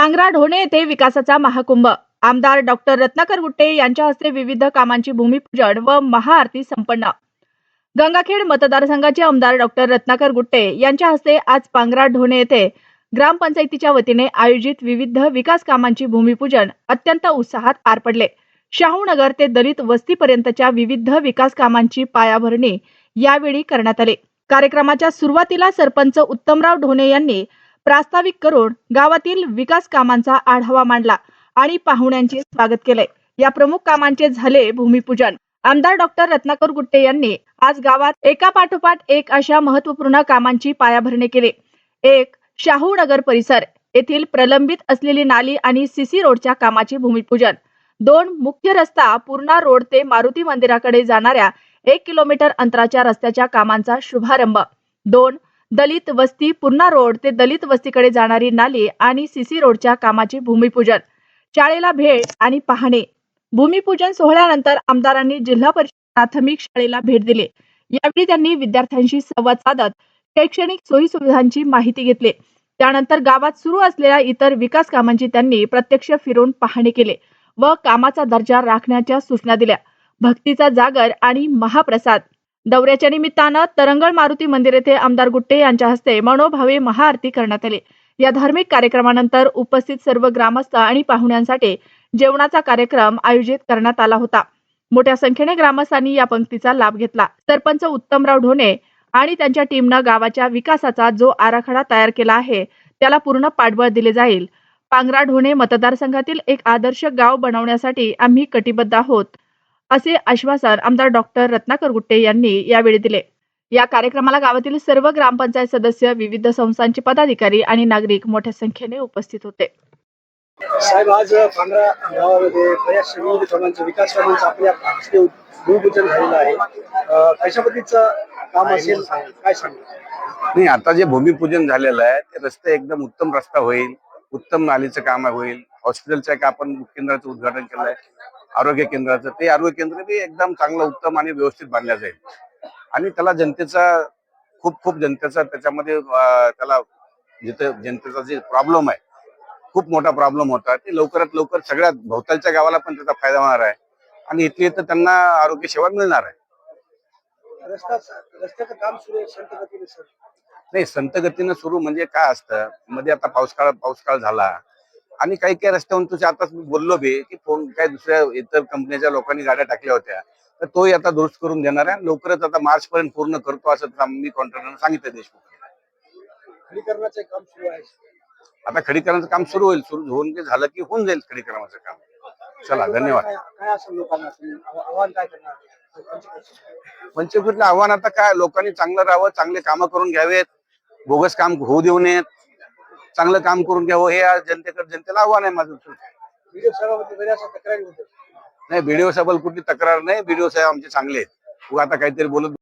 पांगरा ढोणे येथे विकासाचा महाकुंभ। आमदार डॉक्टर रत्नाकर गुट्टे यांच्या हस्ते विविध कामांची भूमिपूजन व महाआरती संपन्न। गंगाखेड मतदारसंघाचे आमदार डॉक्टर रत्नाकर गुट्टे यांच्या हस्ते आज पांगरा ढोणे येथे ग्रामपंचायतीच्या वतीने आयोजित विविध विकास कामांची भूमिपूजन अत्यंत उत्साहात पार पडले। शाहूनगर ते दलित वस्तीपर्यंतच्या विविध विकास कामांची पायाभरणी यावेळी करण्यात आली। कार्यक्रमाच्या सुरुवातीला सरपंच उत्तमराव ढोणे यांनी प्रास्ताविक करून गावातील विकास कामांचा आढावा मांडला आणि पाहुण्यांचे स्वागत केले। या प्रमुख कामांचे झाले भूमिपूजन। आमदार डॉक्टर रत्नाकर गुट्टे यांनी आज गावात एकापाठोपाठ एक अशा महत्त्वपूर्ण कामांची पायाभरणी केली। एक, शाहूनगर परिसर येथील प्रलंबित असलेली नाली आणि सीसी रोडच्या कामाचे भूमिपूजन। 2, मुख्य रस्ता पूर्णा रोड ते मारुती मंदिराकडे जाणाऱ्या 1 किलोमीटर अंतराच्या रस्त्याच्या कामांचा शुभारंभ। 2, दलित वस्ती पूर्णा रोड ते दलित वस्तीकडे जाणारी नाली आणि सीसी रोडच्या कामाचे भूमिपूजन। शाळेला भेट आणि पाहणे। भूमिपूजन सोहळ्यानंतर आमदारांनी जिल्हा परिषद प्राथमिक शाळेला भेट दिली। यावेळी त्यांनी विद्यार्थ्यांशी संवाद साधत शैक्षणिक सोयी सुविधांची माहिती घेतली। त्यानंतर गावात सुरू असलेल्या इतर विकास कामांची त्यांनी प्रत्यक्ष फिरून पाहणी केली व कामाचा दर्जा राखण्याच्या सूचना दिल्या। भक्तीचा जागर आणि महाप्रसाद। दौऱ्याच्या निमित्तानं तरंगळ मारुती मंदिर येथे आमदार गुट्टे यांच्या हस्ते मनोभावे महाआरती करण्यात आली। या धार्मिक कार्यक्रमानंतर उपस्थित सर्व ग्रामस्थ आणि पाहुण्यांसाठी जेवणाचा कार्यक्रम आयोजित करण्यात आला होता। मोठ्या संख्येने ग्रामस्थांनी या पंक्तीचा लाभ घेतला। सरपंच उत्तमराव ढोणे आणि त्यांच्या टीमनं गावाच्या विकासाचा जो आराखडा तयार केला आहे त्याला पूर्ण पाठबळ दिले जाईल। पांगरा ढोणे मतदारसंघातील एक आदर्श गाव बनवण्यासाठी आम्ही कटिबद्ध आहोत, असे आश्वासन आमदार डॉक्टर रत्नाकर गुट्टे यांनी यावेळी दिले। या कार्यक्रमाला गावातील सर्व ग्रामपंचायत सदस्य, विविध संस्थांचे पदाधिकारी आणि नागरिक मोठ्या संख्येने उपस्थित होते। साहेब, आज पांगरा गावामध्ये बऱ्याच विविध कामांचं विकास कामांचं आपल्या हस्ते भूमिपूजन झालेलं आहे। कशा पद्धतीचं काम असेल काय सांगा? नाही, आता जे भूमिपूजन झालेलं आहे ते रस्ते एकदम उत्तम रस्ता होईल, उत्तम नालीचं काम होईल। हॉस्पिटलचं एक आपण केंद्राचं उद्घाटन केलं आहे, आरोग्य केंद्राचं। ते आरोग्य केंद्र बी एकदम चांगलं, उत्तम आणि व्यवस्थित बांधलं जाईल आणि त्याला जनतेचा खूप जनतेचा त्याच्यामध्ये त्याला जिथे जनतेचा जे प्रॉब्लेम आहे, खूप मोठा प्रॉब्लेम होता, ते लवकरात लवकर सगळ्या भोवतालच्या गावाला पण त्याचा फायदा होणार आहे आणि इथले तर त्यांना आरोग्य सेवा मिळणार आहे। रस्त्याचं काम सुरू आहे संत गतीने सर? नाही, संत गतीनं सुरू म्हणजे काय असतं, मध्ये आता पाऊसकाळ झाला आणि काही रस्त्यावरून तुझ्या आता मी बोललो बी की काही दुसऱ्या इतर कंपनीच्या लोकांनी गाड्या टाकल्या होत्या, तर तोही आता दुरुस्त करून देणार आहे। लवकरच आता मार्च पर्यंत पूर्ण करतो असं मी कॉन्ट्रॅक्टरने सांगितलं देशमुख। खडीकरणाचे काम सुरू आहे? आता खडीकरणाचं काम सुरू होईल, सुरू होऊन झालं की होऊन जाईल खडीकरणाचं काम। चला, धन्यवाद। काय असं लोकांना आव्हान काय करणार? पंचकृतीचं आव्हान आता काय, लोकांनी चांगलं राहावं, चांगले कामं करून घ्यावेत, बोगस काम होऊ देऊ नयेत, चांगलं काम करून घ्यावं, हे जनतेला आव्हान आहे माझं। व्हिडिओ साहेबांमध्ये बऱ्याच तक्रारी होत्या? नाही, बीडीओ साहेब कुठली तक्रार नाही, बीडीओ साहेब आमचे चांगले आहेत। आता काहीतरी बोलत